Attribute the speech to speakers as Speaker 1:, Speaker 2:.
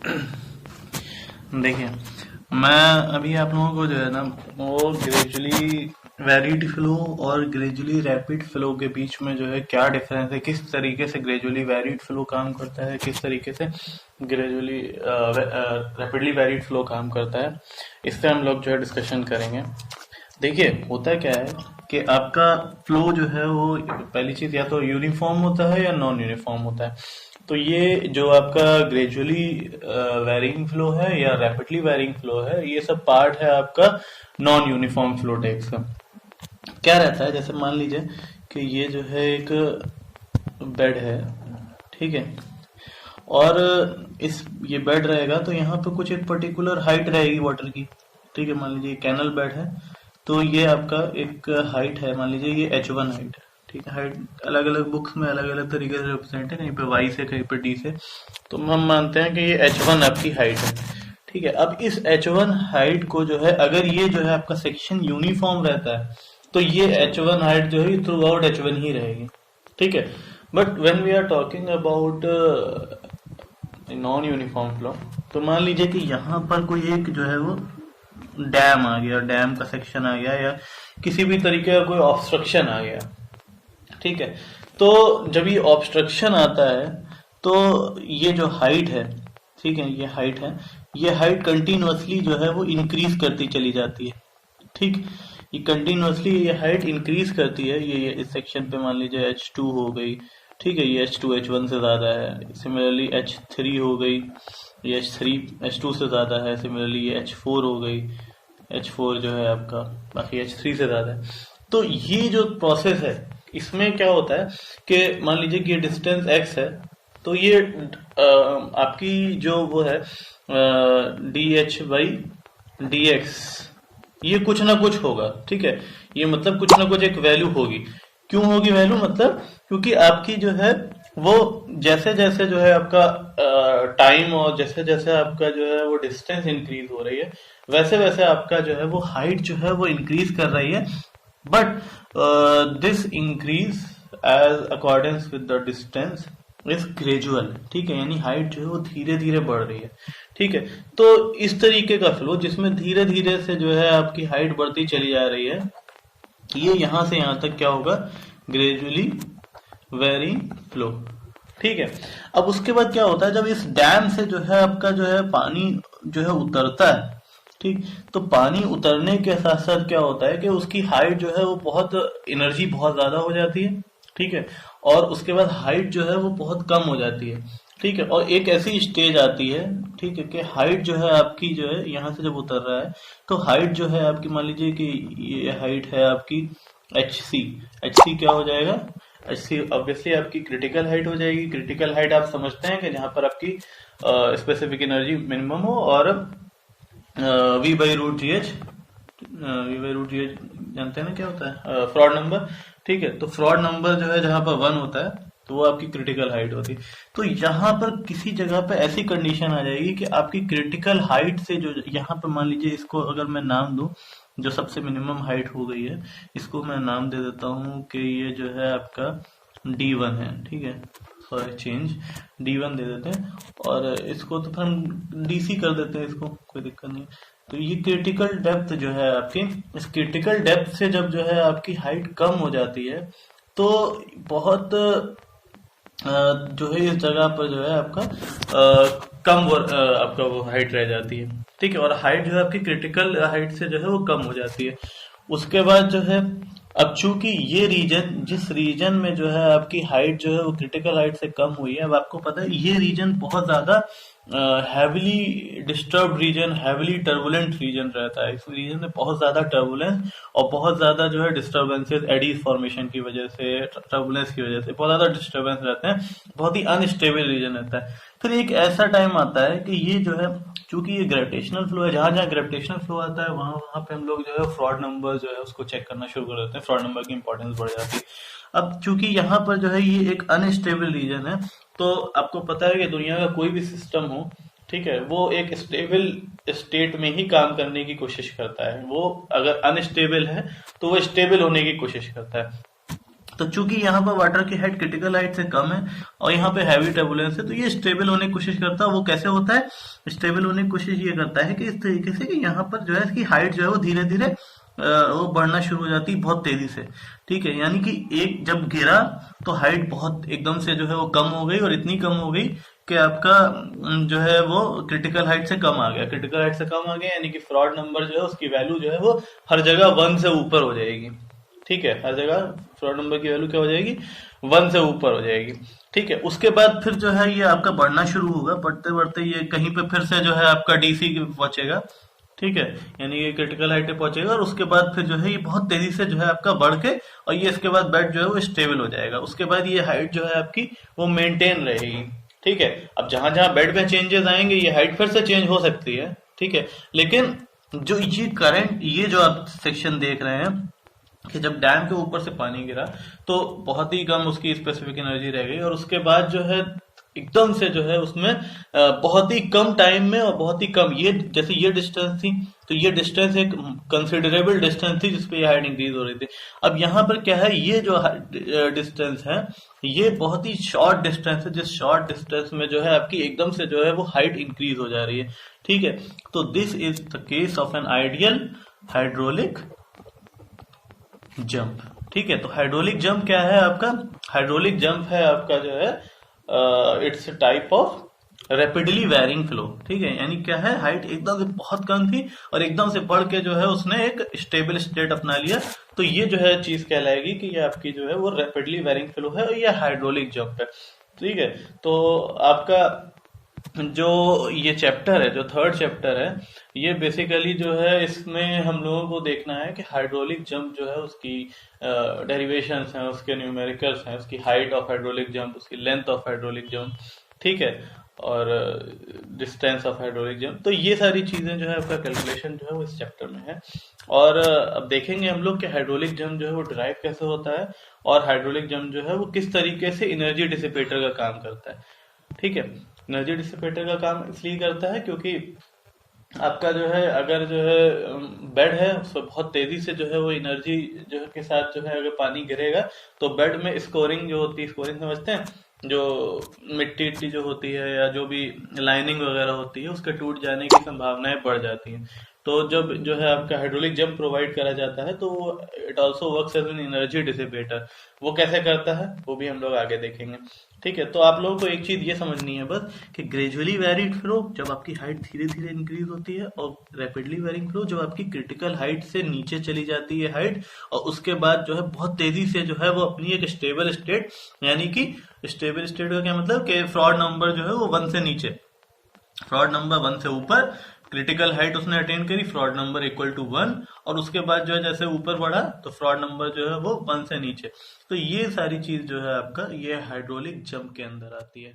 Speaker 1: देखिए, मैं अभी आप लोगों को जो है ना वो ग्रेजुअली वेरिड फ्लो और ग्रेजुअली रैपिड फ्लो के बीच में जो है क्या डिफरेंस है, किस तरीके से ग्रेजुअली वेरिड फ्लो काम करता है, किस तरीके से ग्रेजुअली रैपिडली वेरिड फ्लो काम करता है, इससे हम लोग जो है डिस्कशन करेंगे। देखिए, होता क्या है कि आपका फ्लो जो है वो पहली चीज या तो यूनिफॉर्म होता है या नॉन यूनिफॉर्म होता है। तो ये जो आपका ग्रेजुअली वेरिंग फ्लो है या रैपिडली वेरिंग फ्लो है, ये सब पार्ट है आपका नॉन यूनिफॉर्म फ्लो टेक्स का। क्या रहता है, जैसे मान लीजिए कि ये जो है एक बेड है, ठीक है, और इस ये बेड रहेगा तो यहाँ पे कुछ एक पर्टिकुलर हाइट रहेगी वाटर की। ठीक है, मान लीजिए कैनल बेड है, तो ये आपका एक हाइट है, मान लीजिए ये H1 हाइट है। ठीक है, हाइट अलग अलग बुक्स में अलग अलग तरीके से रिप्रेजेंट है, कहीं पे Y से कहीं पे D से, तो हम मानते हैं कि ये H1 आपकी हाइट है। ठीक है, अब इस H1 हाइट को जो है, अगर ये जो है आपका सेक्शन यूनिफॉर्म रहता है तो ये H1 हाइट जो है थ्रू आउट H1 ही रहेगी। ठीक है, but when we are talking about non uniform flow, तो मान लीजिए कि यहाँ पर कोई एक जो है वो डैम आ गया, डैम का सेक्शन आ गया, या किसी भी तरीके का कोई ऑब्स्ट्रक्शन आ गया। ठीक है, तो जब ये ऑब्स्ट्रक्शन आता है तो ये जो हाइट है, ठीक है, ये हाइट है, ये हाइट कंटिन्यूअसली जो है वो इंक्रीज करती चली जाती है। ठीक, ये कंटिन्यूअसली ये हाइट इंक्रीज करती है। ये इस सेक्शन पे मान लीजिए H2 हो गई, ठीक है, ये H2 H1 से ज्यादा है। सिमिलरली H3 हो गई, ये H3 H2 से ज्यादा है। सिमिलरली ये H4 हो गई, H4 जो है आपका बाकी H3 से ज्यादा है। तो ये जो प्रोसेस है, इसमें क्या होता है कि मान लीजिए कि ये डिस्टेंस x है, तो ये आपकी जो वो है dH/dx, ये कुछ ना कुछ होगा। ठीक है, ये मतलब कुछ ना कुछ एक वैल्यू होगी। क्यों होगी वैल्यू, मतलब क्योंकि आपकी जो है वो जैसे जैसे जो है आपका टाइम और जैसे जैसे आपका जो है वो डिस्टेंस इंक्रीज हो रही है, वैसे वैसे आपका जो है वो हाइट जो है वो इंक्रीज कर रही है। But this increase as accordance with the distance is gradual. ठीक है, यानी हाइट जो है वो धीरे धीरे बढ़ रही है। ठीक है, तो इस तरीके का फ्लो जिसमें धीरे धीरे से जो है आपकी हाइट बढ़ती चली जा रही है, ये यहां से यहां तक क्या होगा, ग्रेजुअली वेरी फ्लो। ठीक है, अब उसके बाद क्या होता है, जब इस डैम से जो है आपका जो है पानी जो है उतरता है, ठीक, तो पानी उतरने के साथ साथ क्या होता है कि उसकी हाइट जो है वो बहुत, एनर्जी बहुत ज्यादा हो जाती है। ठीक है, और उसके बाद हाइट जो है वो बहुत कम हो जाती है। ठीक है, और एक ऐसी स्टेज आती है, ठीक है, कि हाइट जो है आपकी जो है यहाँ से जब उतर रहा है, तो हाइट जो है आपकी मान लीजिए कि ये हाइट है आपकी HC। HC क्या हो जाएगा, HC ऑब्वियसली आपकी क्रिटिकल हाइट हो जाएगी। क्रिटिकल हाइट आप समझते हैं कि जहां पर आपकी स्पेसिफिक एनर्जी मिनिमम हो, और V/√GH, V/√GH जानते हैं ना क्या होता है, फ्रॉड नंबर। ठीक है, तो फ्रॉड नंबर जो है जहां पर 1 होता है तो वो आपकी क्रिटिकल हाइट होती है। तो यहाँ पर किसी जगह पे ऐसी कंडीशन आ जाएगी कि आपकी क्रिटिकल हाइट से जो, यहाँ पे मान लीजिए इसको अगर मैं नाम दूं, जो सबसे मिनिमम हाइट हो गई है, इसको मैं नाम दे देता हूँ कि ये जो है आपका D1 है। ठीक है, सॉरी, चेंज, D1 दे देते हैं, और इसको तो फिर हम DC कर देते हैं, इसको कोई दिक्कत नहीं। तो ये क्रिटिकल डेप्थ जो है आपकी, इस क्रिटिकल डेप्थ से जब जो है आपकी हाइट कम हो जाती है, तो बहुत जो है इस जगह पर जो है आपका कम आपका वो हाइट रह जाती है। ठीक है, और हाइट जो है आपकी क्रिटिकल हाइट से जो है वो कम हो जाती है। उसके बाद जो है, अब चूंकि ये रीजन, जिस रीजन में जो है आपकी हाइट जो है वो क्रिटिकल हाइट से कम हुई है, अब आपको पता है ये रीजन बहुत ज्यादा heavily disturb region, heavily turbulent region रहता है। इस रीजन में बहुत ज्यादा टर्बुलेंस और बहुत ज्यादा जो है डिस्टर्बेंसेस, एडीज फॉर्मेशन की वजह से, टर्बुलेंस की वजह से बहुत ज्यादा डिस्टर्बेंस रहते हैं, बहुत ही अनस्टेबल रीजन रहता है। फिर एक ऐसा टाइम आता है कि ये जो है, चूंकि ये ग्रेविटेशनल फ्लो है, जहां जहां ग्रेविटेशनल फ्लो आता है वहां वहां पे हम लोग जो है फ्रॉड नंबर जो है उसको चेक करना शुरू कर देते हैं, फ्रॉड नंबर की इंपॉर्टेंस बढ़ जाती है। अब चूंकि यहाँ पर जो है ये एक अनस्टेबल रीजन है, तो आपको पता है कि दुनिया का कोई भी सिस्टम हो, ठीक है, वो एक स्टेबल स्टेट में ही काम करने की कोशिश करता है। वो अगर अनस्टेबल है तो वो स्टेबल होने की कोशिश करता है। तो चूंकि यहाँ पर वाटर की हाइट क्रिटिकल हाइट से कम है और यहाँ पे हैवी टर्बुलेंस है, तो ये स्टेबल होने की कोशिश करता है। वो कैसे होता है स्टेबल होने की कोशिश? ये करता है कि इस तरीके से कि यहाँ पर जो है इसकी हाइट जो है वो धीरे धीरे वो बढ़ना शुरू हो जाती है बहुत तेजी से। ठीक है, यानी कि एक जब गिरा तो हाइट बहुत एकदम से जो है वो कम हो गई, और इतनी कम हो गई कि आपका जो है वो क्रिटिकल हाइट से कम आ गया। क्रिटिकल हाइट से कम आ गया यानी कि फ्रॉड नंबर जो है उसकी वैल्यू जो है वो हर जगह 1 से ऊपर हो जाएगी। ठीक है, हर जगह फ्रॉड नंबर की वैल्यू क्या हो जाएगी? 1 से ऊपर हो जाएगी। ठीक है, उसके बाद फिर जो है ये आपका बढ़ना शुरू होगा, बढ़ते बढ़ते ये कहीं पे फिर से जो है आपका डीसी पहुंचेगा। ठीक है, यानी ये क्रिटिकल हाइट पे पहुंचेगा और उसके बाद फिर जो है ये बहुत तेजी से जो है आपका बढ़ के, और ये इसके बाद बेड जो है वो स्टेबल हो जाएगा। उसके बाद ये हाइट जो है आपकी वो मेंटेन रहेगी। ठीक है, अब जहां जहां बेड में चेंजेस आएंगे ये हाइट फिर से चेंज हो सकती है। ठीक है, लेकिन जो ये करंट, ये जो आप सेक्शन देख रहे हैं कि जब डैम के ऊपर से पानी गिरा तो बहुत ही कम उसकी स्पेसिफिक एनर्जी रह गई, और उसके बाद जो है एकदम से जो है उसमें बहुत ही कम टाइम में और बहुत ही कम, ये जैसे ये डिस्टेंस थी तो ये डिस्टेंस एक कंसिडरेबल डिस्टेंस थी जिसपे ये हाइट इंक्रीज हो रही थी। अब यहाँ पर क्या है, ये जो डिस्टेंस है ये बहुत ही शॉर्ट डिस्टेंस है, जिस शॉर्ट डिस्टेंस में जो है आपकी एकदम से जो है वो हाइट इंक्रीज हो जा रही है। ठीक है, तो this is the case of an ideal hydraulic jump. ठीक है, तो हाइड्रोलिक जंप क्या है आपका? हाइड्रोलिक जंप है आपका जो है it's type of rapidly varying flow. ठीक है, यानी क्या है, हाइट एकदम से बहुत कम थी और एकदम से बढ़ के जो है उसने एक स्टेबल स्टेट अपना लिया, तो ये जो है चीज कहलाएगी कि ये आपकी जो है वो रैपिडली वेरिंग फ्लो है और ये हाइड्रोलिक जंप है। ठीक है, तो आपका जो ये चैप्टर है, जो थर्ड चैप्टर है, ये बेसिकली जो है इसमें हम लोगों को देखना है कि हाइड्रोलिक जंप जो है उसकी डेरिवेशंस हैं, उसके न्यूमेरिकल्स हैं, उसकी हाइट ऑफ हाइड्रोलिक जंप, उसकी लेंथ ऑफ हाइड्रोलिक जंप। ठीक है, और डिस्टेंस ऑफ हाइड्रोलिक जंप, तो ये सारी चीजें जो है आपका कैलकुलेशन जो है वो इस चैप्टर में है। और अब देखेंगे हम लोग कि हाइड्रोलिक जंप जो है वो ड्राइव कैसे होता है और हाइड्रोलिक जंप जो है वो किस तरीके से एनर्जी डिसिपेटर का काम करता है। ठीक है, एनर्जी डिसिपेटर का काम इसलिए करता है क्योंकि आपका जो है अगर जो है बेड है उसमें बहुत तेजी से जो है वो एनर्जी जो है के साथ जो है अगर पानी गिरेगा तो बेड में स्कोरिंग जो होती है, स्कोरिंग समझते हैं, जो मिट्टी इट्टी जो होती है या जो भी लाइनिंग वगैरह होती है उसके टूट जाने की संभावनाएं बढ़ जाती हैं। तो जब जो है आपका हाइड्रोलिक जंप प्रोवाइड करा जाता है तो it also works as an energy dissipater. वो कैसे करता है वो भी हम लोग आगे देखेंगे। ठीक है, तो आप लोगों को एक चीज ये समझनी है बस कि ग्रेजुअली वेरिड फ्लो जब आपकी हाइट धीरे धीरे इंक्रीज होती है, और रैपिडली वेरिंग फ्लो जब आपकी क्रिटिकल हाइट से नीचे चली जाती है हाइट, और उसके बाद जो है बहुत तेजी से जो है वो अपनी एक स्टेबल स्टेट, यानी कि स्टेबल स्टेट का क्या मतलब कि फ्रॉड नंबर जो है वो 1 से नीचे, फ्रॉड नंबर 1 से ऊपर, क्रिटिकल हाइट उसने अटेन करी, फ्रॉड नंबर इक्वल टू 1, और उसके बाद जो है जैसे ऊपर बढ़ा तो फ्रॉड नंबर जो है वो 1 से नीचे। तो ये सारी चीज जो है आपका ये हाइड्रोलिक जंप के अंदर आती है।